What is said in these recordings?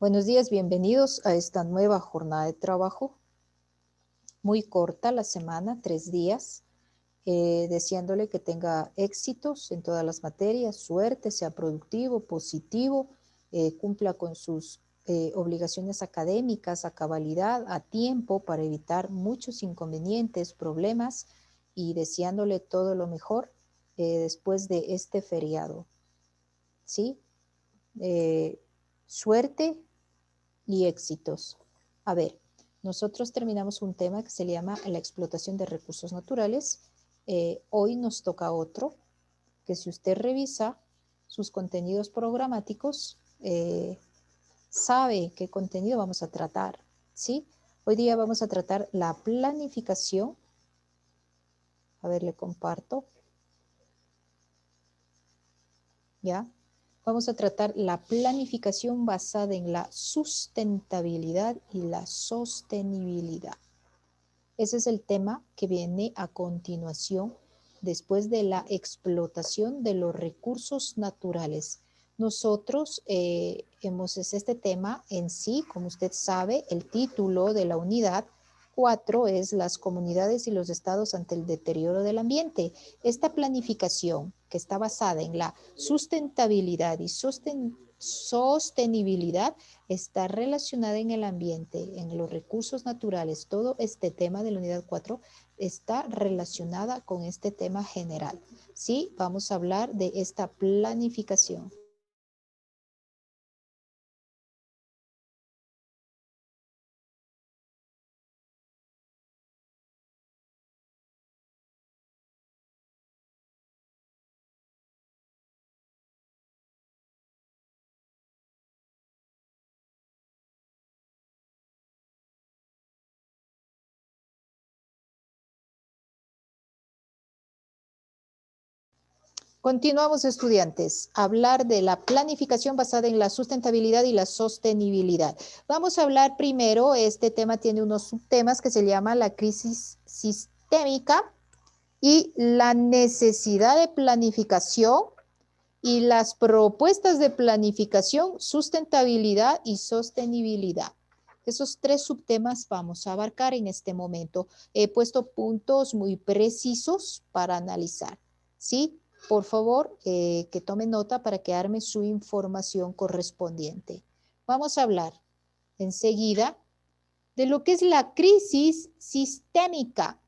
Buenos días, bienvenidos a esta nueva jornada de trabajo. Muy corta la semana, 3 días, deseándole que tenga éxitos en todas las materias, suerte, sea productivo, positivo, cumpla con sus obligaciones académicas a cabalidad, a tiempo, para evitar muchos inconvenientes, problemas, y deseándole todo lo mejor después de este feriado. ¿Sí? Suerte y éxitos. A ver, nosotros terminamos un tema que se llama la explotación de recursos naturales. Hoy nos toca otro, que si usted revisa sus contenidos programáticos, sabe qué contenido vamos a tratar, ¿sí? Hoy día vamos a tratar la planificación. A ver, le comparto. ¿Ya? Vamos a tratar la planificación basada en la sustentabilidad y la sostenibilidad. Ese es el tema que viene a continuación después de la explotación de los recursos naturales. Nosotros este tema en sí, como usted sabe, el título de la unidad 4 es las comunidades y los estados ante el deterioro del ambiente. Esta planificación, que está basada en la sustentabilidad y sostenibilidad, está relacionada en el ambiente, en los recursos naturales. Todo este tema de la unidad 4 está relacionada con este tema general. Sí, vamos a hablar de esta planificación. Continuamos, estudiantes, a hablar de la planificación basada en la sustentabilidad y la sostenibilidad. Vamos a hablar primero, este tema tiene unos subtemas que se llama la crisis sistémica y la necesidad de planificación y las propuestas de planificación, sustentabilidad y sostenibilidad. Esos 3 subtemas vamos a abarcar en este momento. He puesto puntos muy precisos para analizar, ¿sí? Por favor, que tome nota para que arme su información correspondiente. Vamos a hablar enseguida de lo que es la crisis sistémica,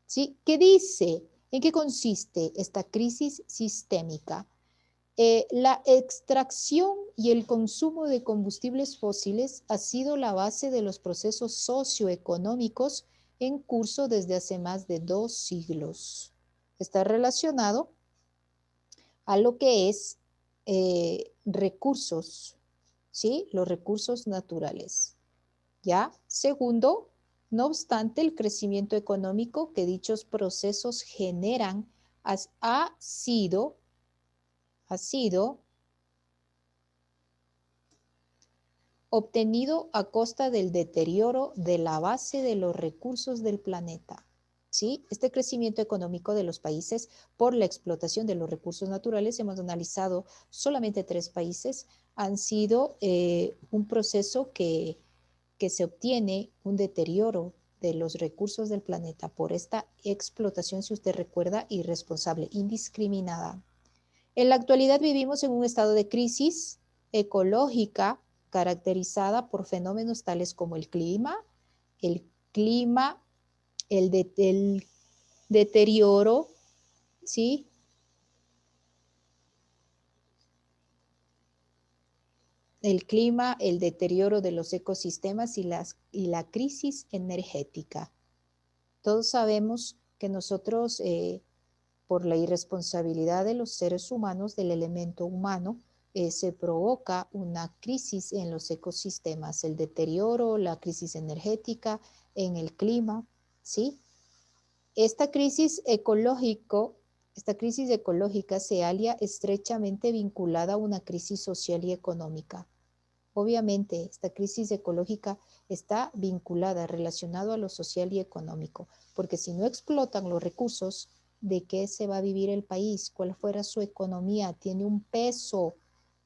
¿sí? ¿Qué dice? ¿En qué consiste esta crisis sistémica? La extracción y el consumo de combustibles fósiles ha sido la base de los procesos socioeconómicos en curso desde hace más de 2 siglos. Está relacionado a lo que es recursos, ¿sí? Los recursos naturales. ¿Ya? Segundo, no obstante el crecimiento económico que dichos procesos generan ha sido obtenido a costa del deterioro de la base de los recursos del planeta. ¿Sí? Este crecimiento económico de los países por la explotación de los recursos naturales, hemos analizado solamente 3 países, han sido un proceso que se obtiene un deterioro de los recursos del planeta por esta explotación, si usted recuerda, irresponsable, indiscriminada. En la actualidad vivimos en un estado de crisis ecológica caracterizada por fenómenos tales como el clima, el deterioro, ¿sí? El clima, el deterioro de los ecosistemas y la crisis energética. Todos sabemos que nosotros, por la irresponsabilidad de los seres humanos, del elemento humano, se provoca una crisis en los ecosistemas, el deterioro, la crisis energética, en el clima, ¿sí? Esta crisis ecológica se halla estrechamente vinculada a una crisis social y económica. Obviamente, esta crisis ecológica está vinculada, relacionada a lo social y económico, porque si no explotan los recursos, ¿de qué se va a vivir el país? ¿Cuál fuera su economía? Tiene un peso,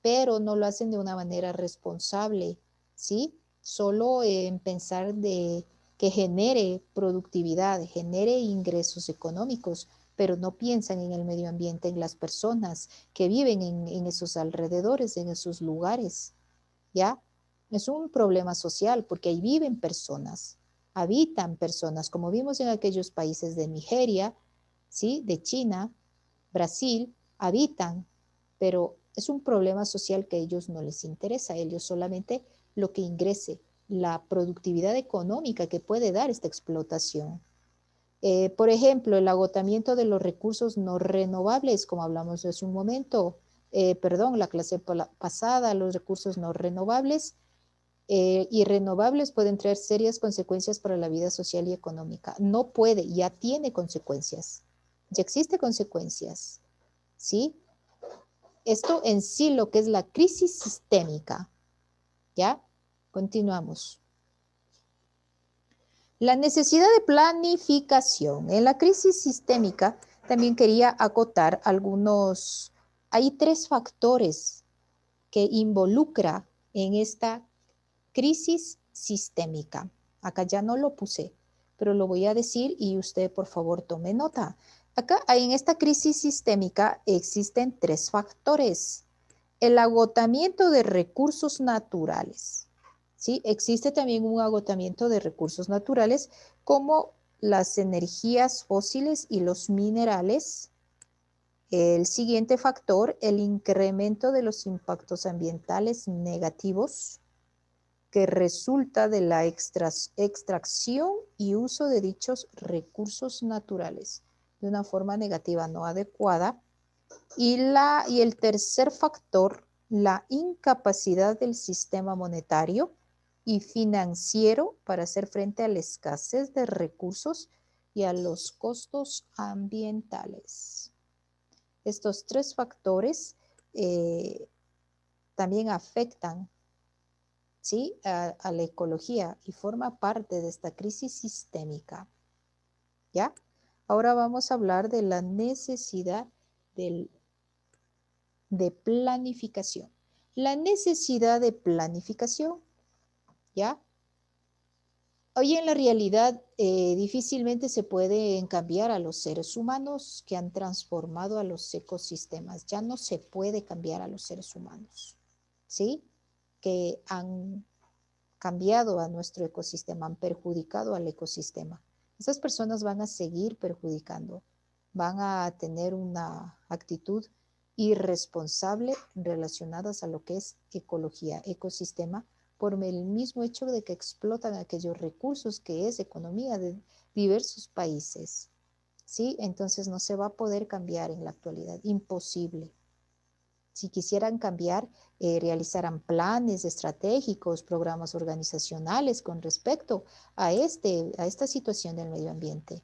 pero no lo hacen de una manera responsable. ¿sí? Solo en pensar de que genere productividad, genere ingresos económicos, pero no piensan en el medio ambiente, en las personas que viven en esos alrededores, en esos lugares, ¿ya? Es un problema social porque ahí viven personas, habitan personas, como vimos en aquellos países de Nigeria, ¿sí? De China, Brasil, habitan, pero es un problema social que a ellos no les interesa, a ellos solamente lo que ingrese, la productividad económica que puede dar esta explotación. Por ejemplo, el agotamiento de los recursos no renovables, como hablamos hace un momento, perdón, la clase pasada, los recursos no renovables y renovables pueden traer serias consecuencias para la vida social y económica. No puede, ya tiene consecuencias, ya existe consecuencias, ¿sí? Esto en sí lo que es la crisis sistémica, ¿ya? Continuamos. La necesidad de planificación. En la crisis sistémica también quería acotar algunos, hay 3 factores que involucra en esta crisis sistémica. Acá ya no lo puse, pero lo voy a decir y usted por favor tome nota. Acá en esta crisis sistémica existen 3 factores. El agotamiento de recursos naturales. ¿Sí? Existe también un agotamiento de recursos naturales como las energías fósiles y los minerales. El siguiente factor, el incremento de los impactos ambientales negativos que resulta de la extracción y uso de dichos recursos naturales de una forma negativa no adecuada. Y el tercer factor, la incapacidad del sistema monetario y financiero para hacer frente a la escasez de recursos y a los costos ambientales. Estos 3 factores también afectan, ¿sí? a la ecología y forma parte de esta crisis sistémica. ¿Ya? Ahora vamos a hablar de la necesidad de planificación. La necesidad de planificación, ¿ya? Hoy en la realidad difícilmente se puede cambiar a los seres humanos que han transformado a los ecosistemas. Ya no se puede cambiar a los seres humanos, ¿sí? Que han cambiado a nuestro ecosistema, han perjudicado al ecosistema. Esas personas van a seguir perjudicando, van a tener una actitud irresponsable relacionadas a lo que es ecología, ecosistema, por el mismo hecho de que explotan aquellos recursos que es economía de diversos países. ¿Sí? Entonces no se va a poder cambiar en la actualidad, imposible. Si quisieran cambiar, realizarán planes estratégicos, programas organizacionales con respecto a esta situación del medio ambiente.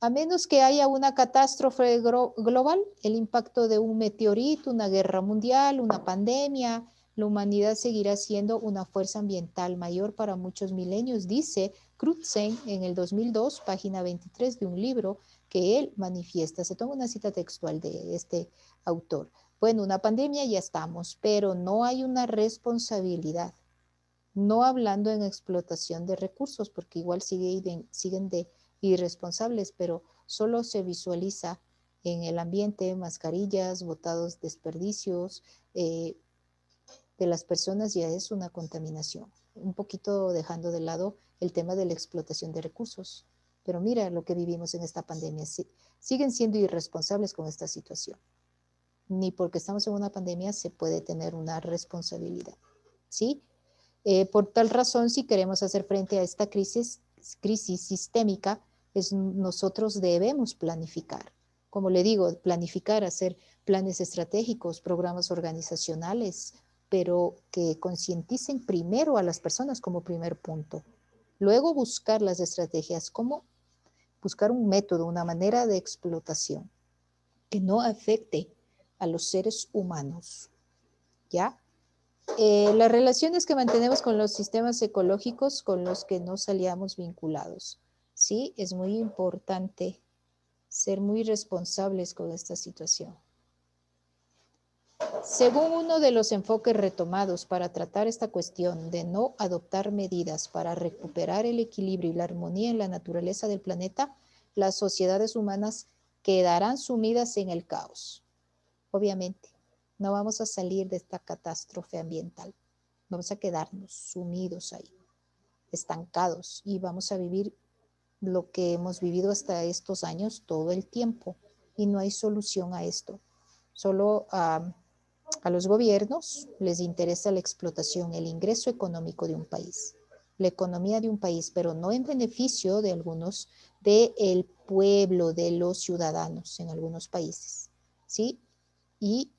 A menos que haya una catástrofe global, el impacto de un meteorito, una guerra mundial, una pandemia, la humanidad seguirá siendo una fuerza ambiental mayor para muchos milenios, dice Crutzen en el 2002, página 23 de un libro que él manifiesta. Se toma una cita textual de este autor. Bueno, una pandemia ya estamos, pero no hay una responsabilidad. No hablando en explotación de recursos, porque igual siguen de irresponsables, pero solo se visualiza en el ambiente mascarillas, botados desperdicios de las personas, ya es una contaminación. Un poquito dejando de lado el tema de la explotación de recursos. Pero mira lo que vivimos en esta pandemia. Siguen siendo irresponsables con esta situación. Ni porque estamos en una pandemia se puede tener una responsabilidad. ¿Sí? Por tal razón, si queremos hacer frente a esta crisis sistémica, nosotros debemos planificar. Como le digo, planificar, hacer planes estratégicos, programas organizacionales, pero que concienticen primero a las personas como primer punto. Luego buscar las estrategias, como buscar un método, una manera de explotación que no afecte a los seres humanos. ¿Ya? Las relaciones que mantenemos con los sistemas ecológicos con los que nos halamos vinculados. Sí, es muy importante ser muy responsables con esta situación. Según uno de los enfoques retomados para tratar esta cuestión de no adoptar medidas para recuperar el equilibrio y la armonía en la naturaleza del planeta, las sociedades humanas quedarán sumidas en el caos. Obviamente, no vamos a salir de esta catástrofe ambiental. Vamos a quedarnos sumidos ahí, estancados, y vamos a vivir lo que hemos vivido hasta estos años todo el tiempo, y no hay solución a esto. Solo a los gobiernos les interesa la explotación, el ingreso económico de un país, la economía de un país, pero no en beneficio de algunos, del pueblo, de los ciudadanos en algunos países, ¿sí? Y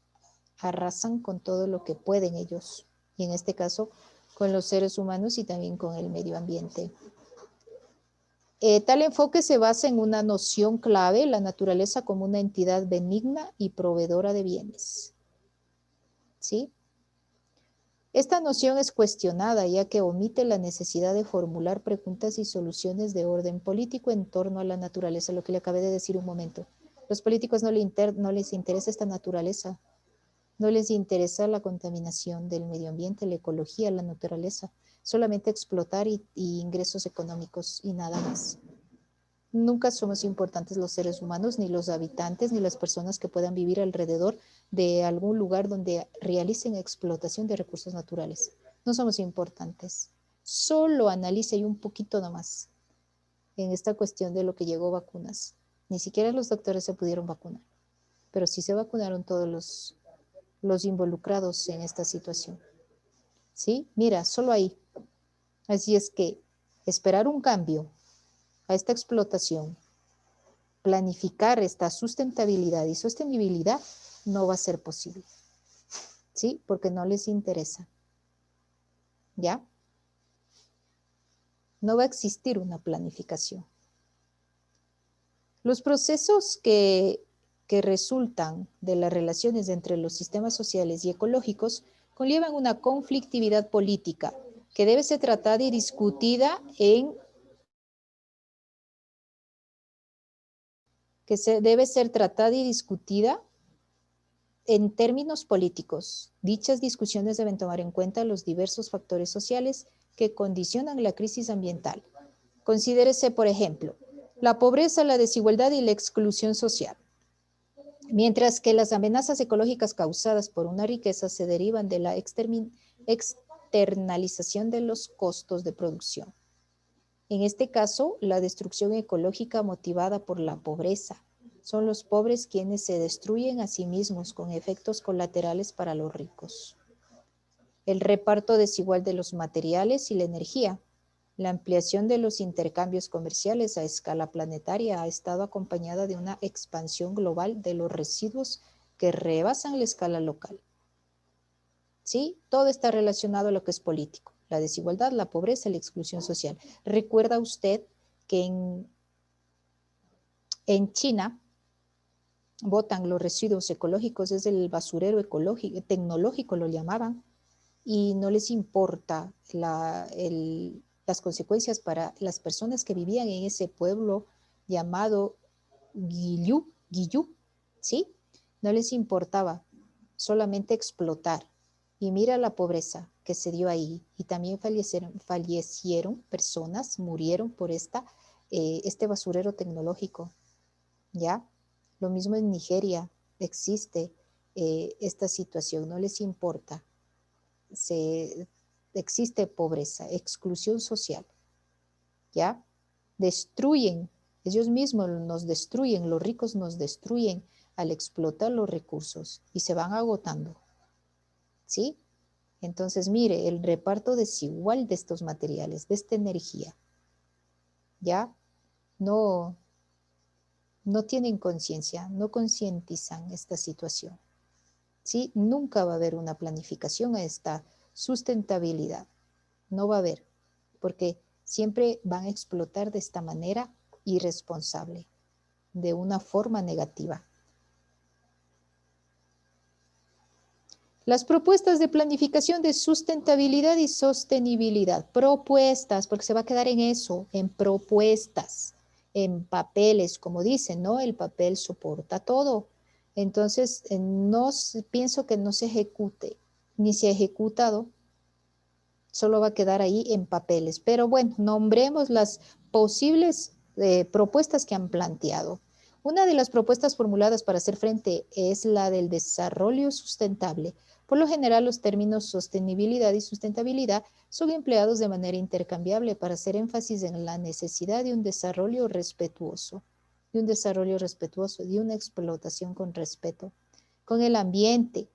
arrasan con todo lo que pueden ellos, y en este caso con los seres humanos y también con el medio ambiente. Tal enfoque se basa en una noción clave, la naturaleza como una entidad benigna y proveedora de bienes. ¿Sí? Esta noción es cuestionada ya que omite la necesidad de formular preguntas y soluciones de orden político en torno a la naturaleza, lo que le acabé de decir un momento. Los políticos no les interesa esta naturaleza, no les interesa la contaminación del medio ambiente, la ecología, la naturaleza, solamente explotar y ingresos económicos y nada más. Nunca somos importantes los seres humanos, ni los habitantes, ni las personas que puedan vivir alrededor de algún lugar donde realicen explotación de recursos naturales. No somos importantes. Solo analice y un poquito nomás en esta cuestión de lo que llegó vacunas. Ni siquiera los doctores se pudieron vacunar, pero sí se vacunaron todos los involucrados en esta situación. ¿Sí? Mira, solo ahí. Así es que esperar un cambio a esta explotación, planificar esta sustentabilidad y sostenibilidad no va a ser posible, ¿sí? Porque no les interesa, ¿ya? No va a existir una planificación. Los procesos que resultan de las relaciones entre los sistemas sociales y ecológicos conllevan una conflictividad política que debe ser tratada y discutida en términos políticos. Dichas discusiones deben tomar en cuenta los diversos factores sociales que condicionan la crisis ambiental. Considérese, por ejemplo, la pobreza, la desigualdad y la exclusión social. Mientras que las amenazas ecológicas causadas por una riqueza se derivan de la externalización de los costos de producción. En este caso, la destrucción ecológica motivada por la pobreza. Son los pobres quienes se destruyen a sí mismos con efectos colaterales para los ricos. El reparto desigual de los materiales y la energía. La ampliación de los intercambios comerciales a escala planetaria ha estado acompañada de una expansión global de los residuos que rebasan la escala local. ¿Sí? Todo está relacionado a lo que es político. La desigualdad, la pobreza, la exclusión social. ¿Recuerda usted que en China botan los residuos ecológicos desde el basurero ecológico, tecnológico lo llamaban, y no les importa las consecuencias para las personas que vivían en ese pueblo llamado Guillú, ¿sí? No les importaba, solamente explotar. Y mira la pobreza que se dio ahí. Y también fallecieron personas, murieron por este basurero tecnológico, ¿ya? Lo mismo en Nigeria existe esta situación, no les importa. Existe pobreza, exclusión social, ¿ya? Destruyen, ellos mismos nos destruyen, los ricos nos destruyen al explotar los recursos y se van agotando, ¿sí? Entonces, mire, el reparto desigual de estos materiales, de esta energía, ¿ya? No tienen conciencia, no concientizan esta situación, ¿sí? Nunca va a haber una planificación a esta sustentabilidad, no va a haber, porque siempre van a explotar de esta manera irresponsable, de una forma negativa. Las propuestas de planificación de sustentabilidad y sostenibilidad. Propuestas, porque se va a quedar en eso, en propuestas, en papeles, como dicen, ¿no? El papel soporta todo. Entonces, pienso que no se ejecute, ni se ha ejecutado, solo va a quedar ahí en papeles. Pero bueno, nombremos las posibles propuestas que han planteado. Una de las propuestas formuladas para hacer frente es la del desarrollo sustentable. Por lo general, los términos sostenibilidad y sustentabilidad son empleados de manera intercambiable para hacer énfasis en la necesidad de un desarrollo respetuoso, de una explotación con respeto, con el ambiente,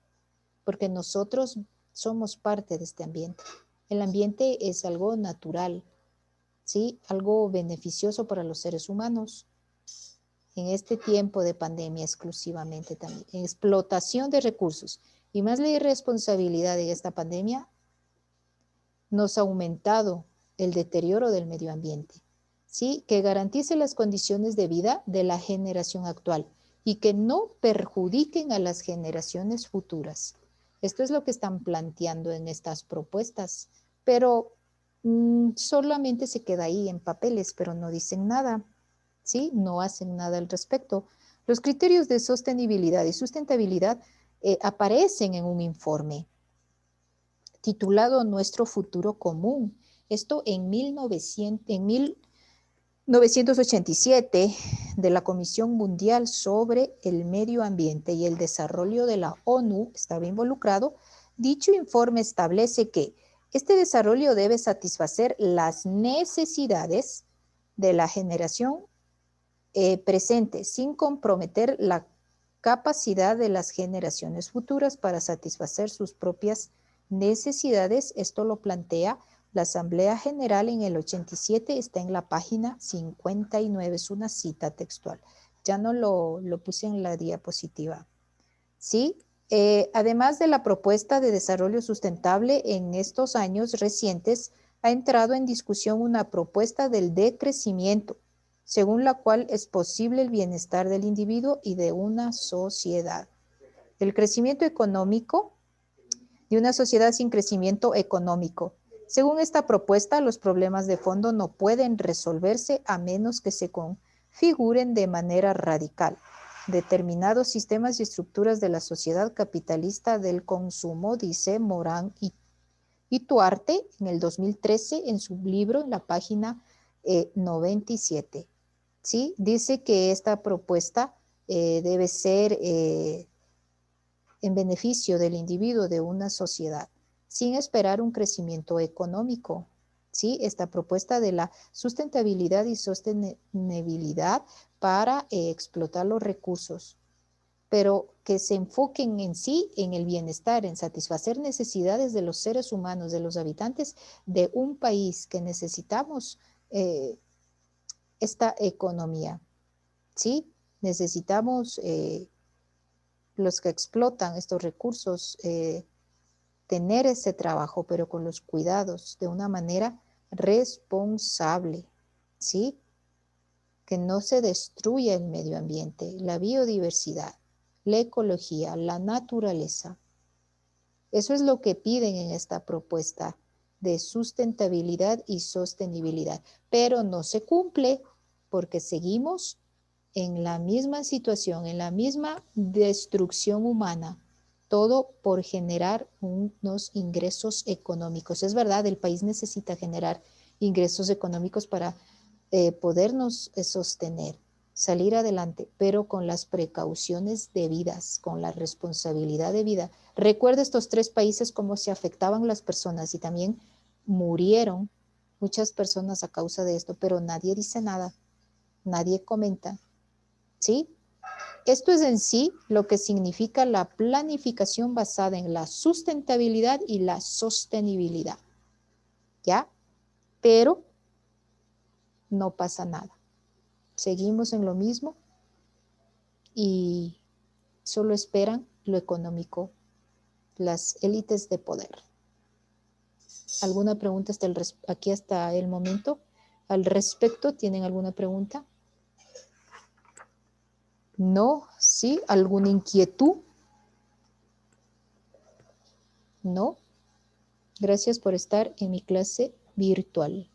porque nosotros somos parte de este ambiente. El ambiente es algo natural, ¿sí? Algo beneficioso para los seres humanos en este tiempo de pandemia exclusivamente también. Explotación de recursos y más la irresponsabilidad de esta pandemia nos ha aumentado el deterioro del medio ambiente, ¿sí? Que garantice las condiciones de vida de la generación actual y que no perjudiquen a las generaciones futuras. Esto es lo que están planteando en estas propuestas, pero solamente se queda ahí en papeles, pero no dicen nada, ¿sí? No hacen nada al respecto. Los criterios de sostenibilidad y sustentabilidad aparecen en un informe titulado Nuestro futuro común. Esto en 1987 de la Comisión Mundial sobre el Medio Ambiente y el Desarrollo de la ONU estaba involucrado. Dicho informe establece que este desarrollo debe satisfacer las necesidades de la generación presente sin comprometer la capacidad de las generaciones futuras para satisfacer sus propias necesidades. Esto lo plantea la Asamblea General en el 87, está en la página 59, es una cita textual. Ya no lo puse en la diapositiva. ¿Sí? Además de la propuesta de desarrollo sustentable, en estos años recientes ha entrado en discusión una propuesta del decrecimiento, según la cual es posible el bienestar del individuo y de una sociedad. El crecimiento económico de una sociedad sin crecimiento económico. Según esta propuesta, los problemas de fondo no pueden resolverse a menos que se configuren de manera radical determinados sistemas y estructuras de la sociedad capitalista del consumo, dice Morán y Tuarte en el 2013 en su libro en la página 97. ¿Sí? Dice que esta propuesta debe ser en beneficio del individuo de una sociedad, sin esperar un crecimiento económico. ¿Sí? Esta propuesta de la sustentabilidad y sostenibilidad para explotar los recursos, pero que se enfoquen en sí, en el bienestar, en satisfacer necesidades de los seres humanos, de los habitantes de un país que necesitamos esta economía. ¿Sí? Necesitamos los que explotan estos recursos tener ese trabajo, pero con los cuidados, de una manera responsable, ¿sí? Que no se destruya el medio ambiente, la biodiversidad, la ecología, la naturaleza. Eso es lo que piden en esta propuesta de sustentabilidad y sostenibilidad, pero no se cumple porque seguimos en la misma situación, en la misma destrucción humana, todo por generar unos ingresos económicos. Es verdad, el país necesita generar ingresos económicos para podernos sostener, salir adelante, pero con las precauciones debidas, con la responsabilidad debida. Recuerda estos 3 países cómo se afectaban las personas y también murieron muchas personas a causa de esto, pero nadie dice nada, nadie comenta. ¿Sí? Esto es en sí lo que significa la planificación basada en la sustentabilidad y la sostenibilidad. ¿Ya? Pero no pasa nada. Seguimos en lo mismo y solo esperan lo económico, las élites de poder. ¿Alguna pregunta aquí hasta el momento? Al respecto, ¿tienen alguna pregunta? ¿No? ¿Sí? ¿Alguna inquietud? ¿No? Gracias por estar en mi clase virtual.